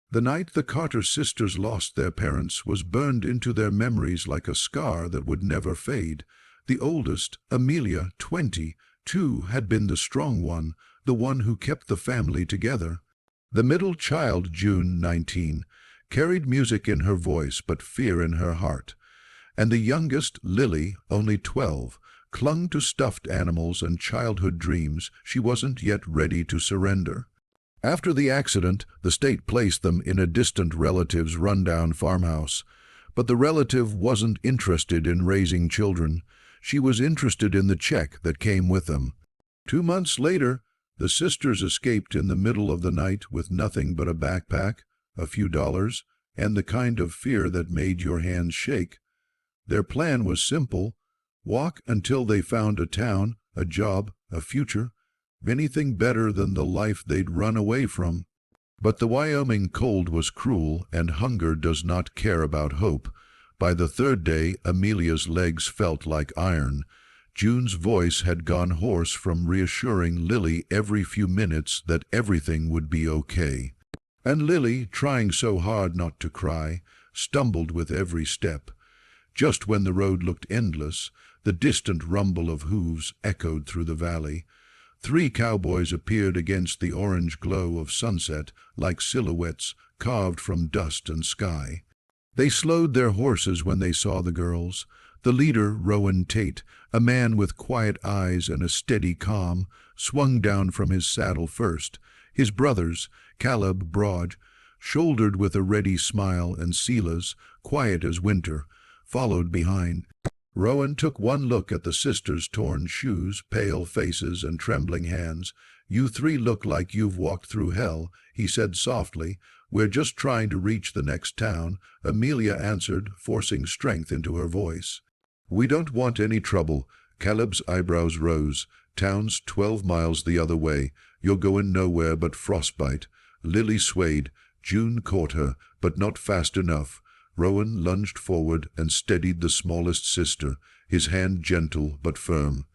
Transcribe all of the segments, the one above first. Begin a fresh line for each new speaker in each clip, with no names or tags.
The night the Carter sisters lost their parents was burned into their memories like a scar that would never fade. The oldest, Amelia, 22, had been the strong one, the one who kept the family together. The middle child, June, 19, carried music in her voice but fear in her heart. And the youngest, Lily, only 12, clung to stuffed animals and childhood dreams she wasn't yet ready to surrender. After the accident, the state placed them in a distant relative's rundown farmhouse. But the relative wasn't interested in raising children. She was interested in the check that came with them. 2 months later, the sisters escaped in the middle of the night with nothing but a backpack, a few dollars, and the kind of fear that made your hands shake. Their plan was simple: walk until they found a town, a job, a future, anything better than the life they'd run away from. But the Wyoming cold was cruel, and hunger does not care about hope. By the third day, Amelia's legs felt like iron. June's voice had gone hoarse from reassuring Lily every few minutes that everything would be okay. And Lily, trying so hard not to cry, stumbled with every step. Just when the road looked endless, the distant rumble of hooves echoed through the valley. 3 cowboys appeared against the orange glow of sunset like silhouettes carved from dust and sky. They slowed their horses when they saw the girls. The leader, Tate, a man with quiet eyes and a steady calm, swung down from his saddle first. His brothers, Caleb, broad, shouldered with a ready smile, and Silas, quiet as winter, followed behind. Rowan took one look at the sisters' torn shoes, pale faces, and trembling hands. "You 3 look like you've walked through hell," he said softly. "We're just trying to reach the next town," Amelia answered, forcing strength into her voice. "We don't want any trouble." Caleb's eyebrows rose. "Town's 12 miles the other way. You're going nowhere but frostbite." Lily swayed. June caught her, but not fast enough. Rowan lunged forward and steadied the smallest sister, his hand gentle but firm.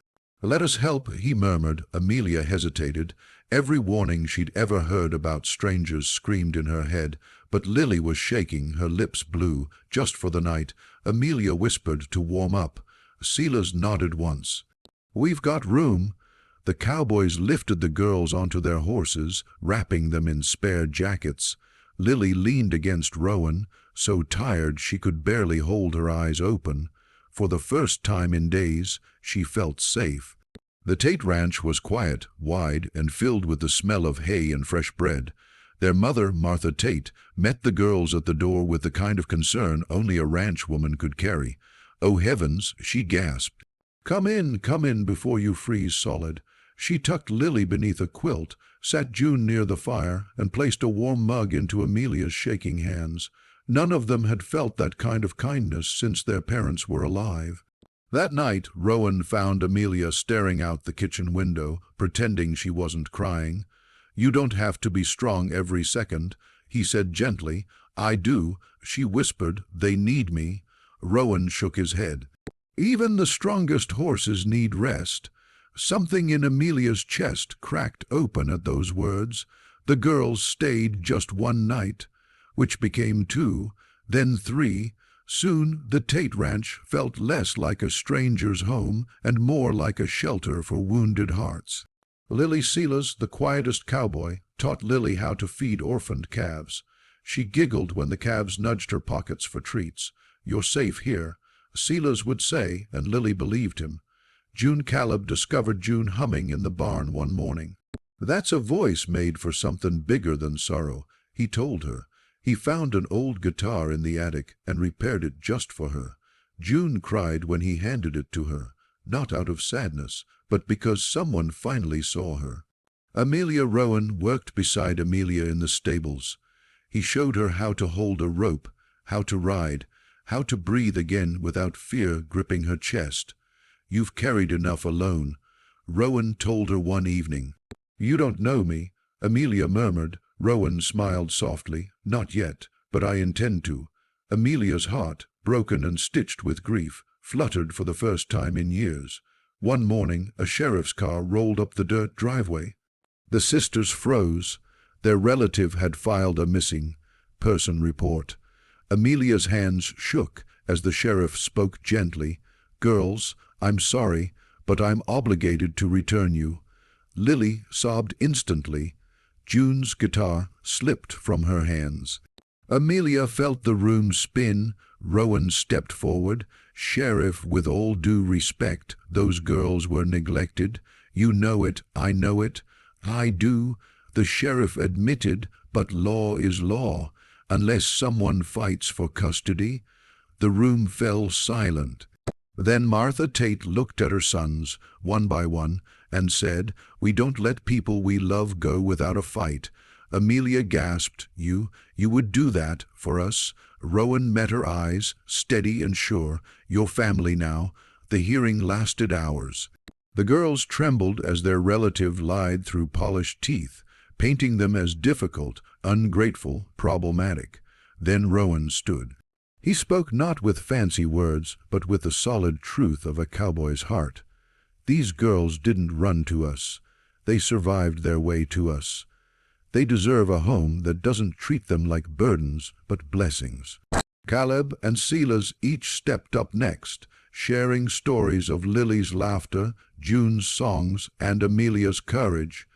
"Let us help," he murmured. Amelia hesitated. Every warning she'd ever heard about strangers screamed in her head, but Lily was shaking, her lips blue. "Just for the night," Amelia whispered to warm up. Silas nodded once. "We've got room." The cowboys lifted the girls onto their horses, wrapping them in spare jackets. Lily leaned against Rowan, so tired she could barely hold her eyes open. For the first time in days, she felt safe. The Tate ranch was quiet, wide, and filled with the smell of hay and fresh bread. Their mother, Martha Tate, met the girls at the door with the kind of concern only a ranch woman could carry. "Oh heavens," she gasped. Come in before you freeze solid." She tucked Lily beneath a quilt, sat June near the fire, and placed a warm mug into Amelia's shaking hands. None of them had felt that kind of kindness since their parents were alive. That night, Rowan found Amelia staring out the kitchen window, pretending she wasn't crying. "You don't have to be strong every second," he said gently. "I do," she whispered. "They need me." Rowan shook his head. "Even the strongest horses need rest." Something in Amelia's chest cracked open at those words. The girls stayed just one night, which became 2, then 3. Soon the Tate Ranch felt less like a stranger's home and more like a shelter for wounded hearts. Lily Silas, the quietest cowboy, taught Lily how to feed orphaned calves. She giggled when the calves nudged her pockets for treats. "You're safe here," Silas would say, and Lily believed him. June Caleb discovered June humming in the barn one morning. "That's a voice made for something bigger than sorrow," he told her. He found an old guitar in the attic and repaired it just for her. June cried when he handed it to her, not out of sadness, but because someone finally saw her. Amelia Rowan worked beside Amelia in the stables. He showed her how to hold a rope, how to ride, how to breathe again without fear gripping her chest. "You've carried enough alone," Rowan told her one evening. "You don't know me," Amelia murmured. Rowan smiled softly. "Not yet, but I intend to." Amelia's heart, broken and stitched with grief, fluttered for the first time in years. One morning, a sheriff's car rolled up the dirt driveway. The sisters froze. Their relative had filed a missing. person report. Amelia's hands shook as the sheriff spoke gently. "Girls, I'm sorry, but I'm obligated to return you." Lily sobbed instantly. June's guitar slipped from her hands. Amelia felt the room spin. Rowan stepped forward. "Sheriff, with all due respect, those girls were neglected. You know it, I know it." "I do," the sheriff admitted, "but law is law, unless someone fights for custody." The room fell silent. Then Martha Tate looked at her sons, one by one, and said, "We don't let people we love go without a fight." Amelia gasped, You would do that for us?" Rowan met her eyes, steady and sure. "Your family now." The hearing lasted hours. The girls trembled as their relative lied through polished teeth, painting them as difficult, ungrateful, problematic. Then Rowan stood. He spoke not with fancy words, but with the solid truth of a cowboy's heart. "These girls didn't run to us. They survived their way to us. They deserve a home that doesn't treat them like burdens, but blessings." Caleb and Silas each stepped up next, sharing stories of Lily's laughter, June's songs, and Amelia's courage.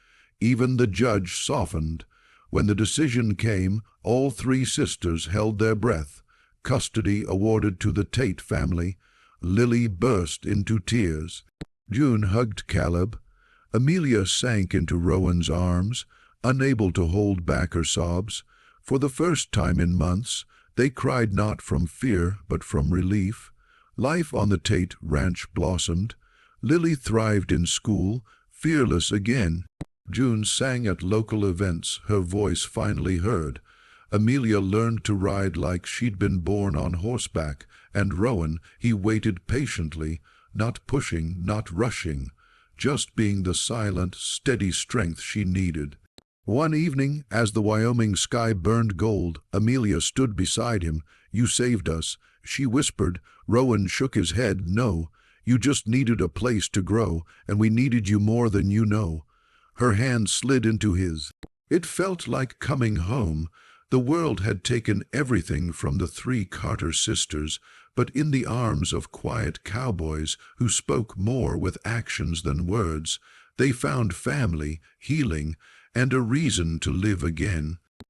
Even the judge softened. When the decision came, all three sisters held their breath. Custody awarded to the Tate family. Lily burst into tears. June hugged Caleb. Amelia sank into Rowan's arms, unable to hold back her sobs. For the first time in months, they cried not from fear, but from relief. Life on the Tate ranch blossomed. Lily thrived in school, fearless again. June sang at local events, her voice finally heard. Amelia learned to ride like she'd been born on horseback, and Rowan, he waited patiently, not pushing, not rushing, just being the silent, steady strength she needed. One evening, as the Wyoming sky burned gold, Amelia stood beside him. "You saved us," she whispered. Rowan shook his head. "No, you just needed a place to grow, and we needed you more than you know." Her hand slid into his. It felt like coming home. The world had taken everything from the three Carter sisters, but in the arms of quiet cowboys who spoke more with actions than words, they found family, healing, and a reason to live again.